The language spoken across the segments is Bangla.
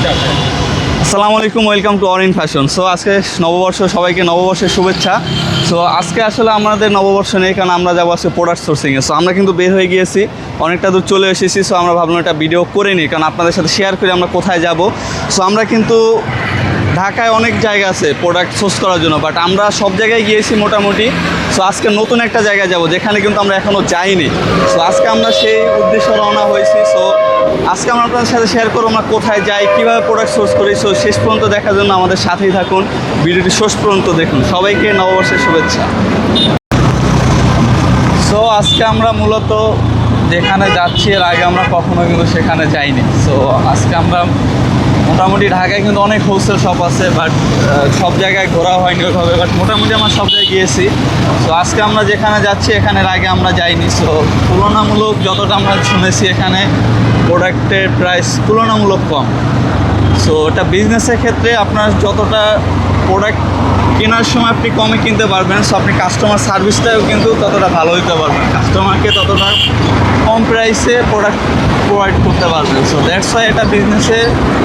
আসসালামু আলাইকুম, welcome to Orin fashion. So আজকে নববর্ষ, সবাইকে নববর্ষের শুভেচ্ছা। সো আজকে আসলে আমাদের নববর্ষ নেই, কারণ আমরা যাবো আজকে প্রোডাক্ট সোর্সিংয়ে। সো আমরা কিন্তু বের হয়ে গিয়েছি, অনেকটা দূর চলে এসেছি। সো আমরা ভাবলাম একটা ভিডিও করে নিই, কারণ আপনাদের সাথে শেয়ার করি আমরা কোথায় যাব। সো আমরা কিন্তু ঢাকায় অনেক জায়গা আছে প্রোডাক্ট সোর্স করার জন্য, বাট আমরা সব জায়গায় গিয়েছি মোটামুটি। সো আজকে নতুন একটা জায়গায় যাব, যেখানে কিন্তু আমরা এখনও যাইনি। সো আজকে আমরা সেই উদ্দেশ্যে রওনা হয়েছি। সো আজকে আমরা আপনাদের সাথে শেয়ার করবো আমরা কোথায় যাই, কীভাবে প্রোডাক্ট সোর্স করি। সো শেষ পর্যন্ত দেখার জন্য আমাদের সাথেই থাকুন, ভিডিওটি শেষ পর্যন্ত দেখুন। সবাইকে নববর্ষের শুভেচ্ছা। সো আজকে আমরা মূলত যেখানে যাচ্ছি, এর আগে আমরা কখনো কিন্তু সেখানে যাইনি। সো আজকে আমরা মোটামুটি ঢাকায় কিন্তু অনেক হোলসেল শপ আছে, বাট সব জায়গায় ঘোরা হয়নি ওইভাবে, বাট মোটামুটি আমরা সব জায়গায় গিয়েছি। সো আজকে আমরা যেখানে যাচ্ছি এখানের আগে আমরা যাইনি। সো তুলনামূলক যতটা আমরা শুনেছি, এখানে প্রোডাক্টের প্রাইস তুলনামূলক কম। সো এটা বিজনেসের ক্ষেত্রে আপনার যতটা প্রোডাক্ট কেনার সময় আপনি কমে কিনতে পারবেন, সো আপনি কাস্টমার সার্ভিসটাও কিন্তু ততটা ভালো দিতে পারবেন, কাস্টমারকে ততটা কম প্রাইসে প্রোডাক্ট প্রোভাইড করতে পারবেন। সো দ্যাটস ওয়াই এটা বিজনেসে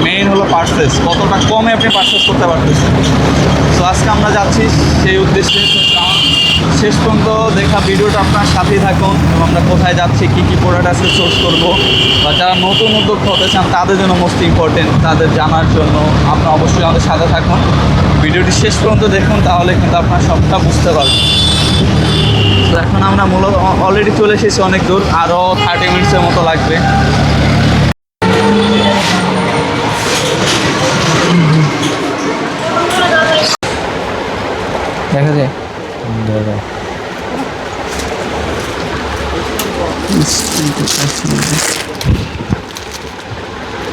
মেইন হলো পারচেস, কতটা কমে আপনি পারচেস করতে পারতেছেন। সো আজকে আমরা যাচ্ছি সেই উদ্দেশ্যে। শেষ পর্যন্ত দেখা ভিডিওটা আপনার সাথেই থাকুন, এবং আমরা কোথায় যাচ্ছি, কী কী প্রোডাক্ট আছে সোর্স করবো, বা যারা নতুন উদ্যোগ হতে চান তাদের জন্য মোস্ট ইম্পর্টেন্ট, তাদের জানার জন্য আপনারা অবশ্যই আমাদের সাথে থাকুন, ভিডিওটি শেষ পর্যন্ত দেখুন, তাহলে কিন্তু আপনার সবটা বুঝতে পারবেন। তো এখন আমরা মূলত অলরেডি চলে এসেছি অনেক দূর, আরও 30 মিনিটসের মতো লাগবে। দেখা যায়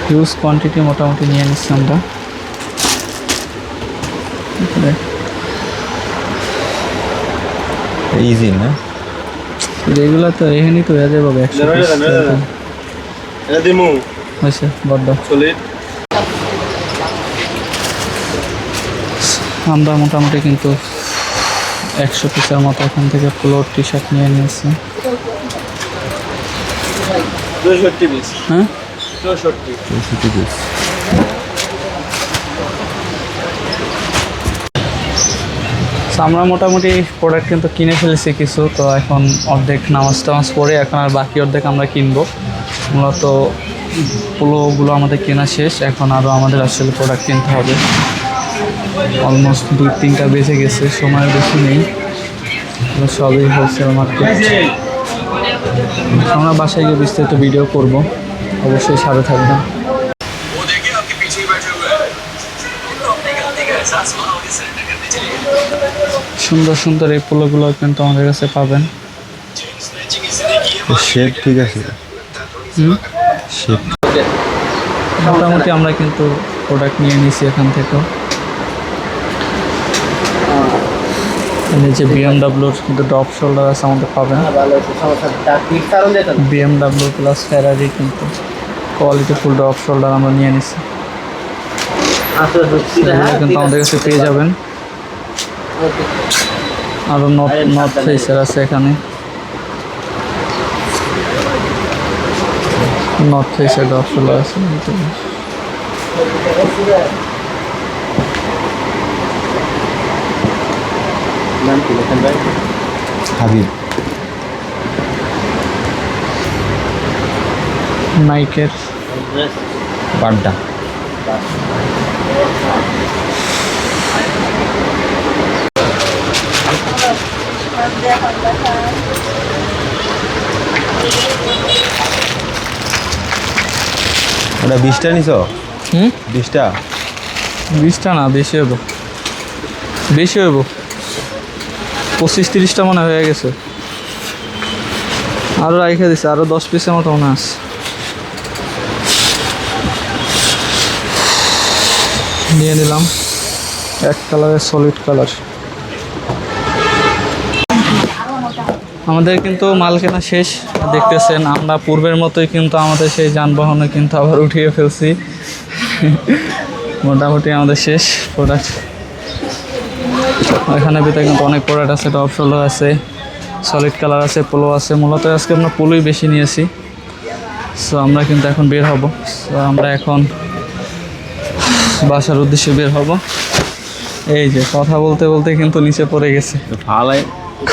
হিউজ কোয়ান্টিটি মোটামুটি নিয়ে নিচ্ছি আমরা। ইজি না, রেগুলার তো এখানেই তো হয়ে যাবে 100 হয়েছে বড্ড। আমরা মোটামুটি কিন্তু 100 পিসের মতো এখান থেকে ফ্লোর টি শার্ট নিয়ে নিয়েছি। 64 পিস। হ্যাঁ 64 পিস। আমরা মোটামুটি প্রোডাক্ট কিন্তু কিনে ফেলেছি কিছু, তো এখন অর্ধেক নামাজ টামাজ পরে এখন আর বাকি অর্ধেক আমরা কিনবো। মূলত পোলোগুলো আমাদের কেনা শেষ, এখন আরও আমাদের আসলে প্রোডাক্ট কিনতে হবে। অলমোস্ট 2-3টা বেজে গেছে, সময় বেশি নেই, সবই হোলসেল মার্কেট। আমরা বাসায় গিয়ে বিস্তারিত ভিডিও করব, অবশ্যই সাথে থাকবেন। সুন্দর সুন্দর এই পোলোগুলো কিন্তু আমাদের কাছে পাবেন। শেপ ঠিক আছে, শেপ মোটামুটি আমরা কিন্তু প্রোডাক্ট নিয়ে নিয়েছি এখান থেকেও। নিচে বিএমডাব্লিউর কিন্তু ড্রপ শোল্ডার আছে, আমাদের পাবেন। বিএমডাব্লিউ প্লাস ফেরারি কিন্তু কোয়ালিটিফুল ড্রপ শোল্ডার আমরা নিয়ে নিছি, কিন্তু আমাদের কাছে পেয়ে যাবেন। আরও নর্থ ফেসের আছে, এখানে নর্থ ফেসের ড্রপ শোল্ডার আছে। হাবিব নাইকের বাড্ডা, ওটা 20টা নিছ? 20টা? 20টা না, বেশি হইব, 25-30টা মনে হয়ে গেছে। আরও রেখে দিচ্ছে, আরও 10 পিসের মতো মনে আছে। নিয়ে নিলাম এক কালারের সলিড কালার। আমাদের কিন্তু মাল কেনা শেষ, দেখতেছেন। আমরা পূর্বের মতোই কিন্তু আমাদের সেই যানবাহনে কিন্তু আবার উঠিয়ে ফেলছি। মোটামুটি আমাদের শেষ প্রোডাক্ট। এখানে ভিতরে কিন্তু অনেক প্রোডাক্ট আছে, টপ শোল্ডার আছে, সলিড কালার আছে, পোলো আছে। মূলত আজকে আমরা পোলোই বেশি নিয়েছি। সো আমরা কিন্তু এখন বের হব। সো আমরা এখন বাসার উদ্দেশ্যে বের হব। এই যে কথা বলতে বলতে কিন্তু নিচে পড়ে গেছে, ভালাই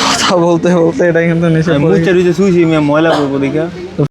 কথা বলতে বলতে এটা কিন্তু নিচে পড়ে মুচা রুচে শুয়েছি ময়লা করবো দেখা